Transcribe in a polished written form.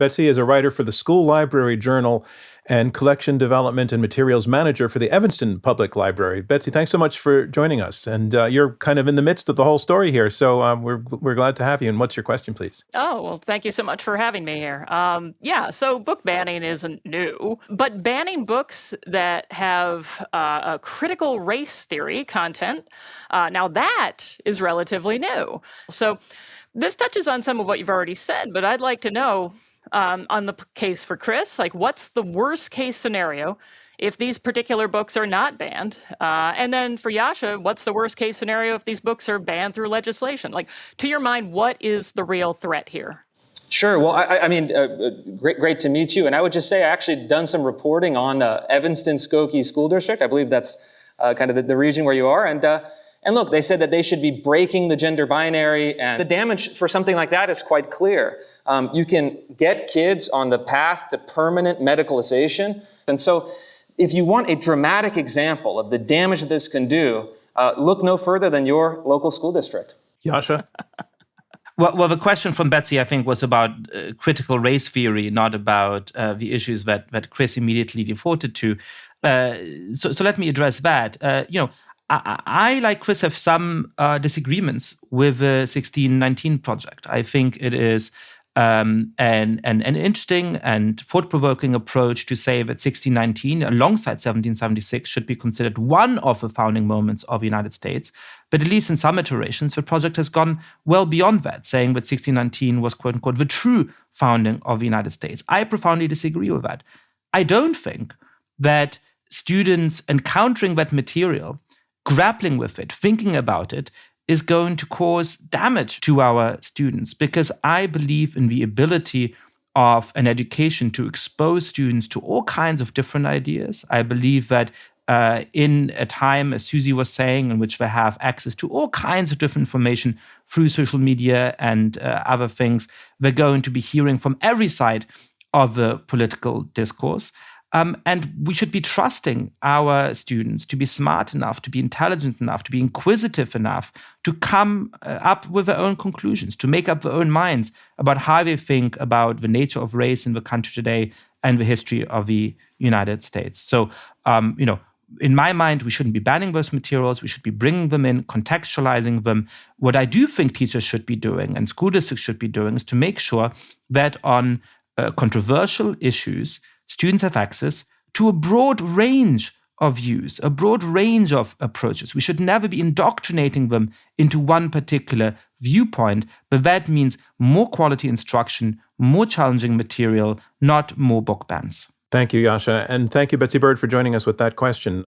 Betsy is a writer for the School Library Journal and collection development and materials manager for the Evanston Public Library. Betsy, thanks so much for joining us. And you're kind of in the midst of the whole story here, so we're glad to have you. And what's your question, please? Oh, well, thank you so much for having me here. So book banning isn't new, but banning books that have a critical race theory content, now that is relatively new. So this touches on some of what you've already said, but I'd like to know, on the case for Chris, like what's the worst case scenario if these particular books are not banned? And then for Yasha, what's the worst case scenario if these books are banned through legislation? Like, to your mind, what is the real threat here? Sure. Well, great to meet you. And I would just say I actually done some reporting on Evanston Skokie School District. I believe that's kind of the region where you are. And look, they said that they should be breaking the gender binary, and the damage for something like that is quite clear. You can get kids on the path to permanent medicalization. And so if you want a dramatic example of the damage that this can do, look no further than your local school district. Yasha? Well, the question from Betsy, I think, was about critical race theory, not about the issues that Chris immediately defaulted to. So let me address that. I, like Chris, have some disagreements with the 1619 project. I think it is an interesting and thought-provoking approach to say that 1619, alongside 1776, should be considered one of the founding moments of the United States. But at least in some iterations, the project has gone well beyond that, saying that 1619 was, quote-unquote, the true founding of the United States. I profoundly disagree with that. I don't think that students encountering that material, grappling with it, thinking about it, is going to cause damage to our students, because I believe in the ability of an education to expose students to all kinds of different ideas. I believe that in a time, as Susie was saying, in which they have access to all kinds of different information through social media and other things, they're going to be hearing from every side of the political discourse. And we should be trusting our students to be smart enough, to be intelligent enough, to be inquisitive enough, to come up with their own conclusions, to make up their own minds about how they think about the nature of race in the country today and the history of the United States. So, in my mind, we shouldn't be banning those materials. We should be bringing them in, contextualizing them. What I do think teachers should be doing and school districts should be doing is to make sure that on controversial issues, students have access to a broad range of views, a broad range of approaches. We should never be indoctrinating them into one particular viewpoint, but that means more quality instruction, more challenging material, not more book bans. Thank you, Yasha. And thank you, Betsy Bird, for joining us with that question.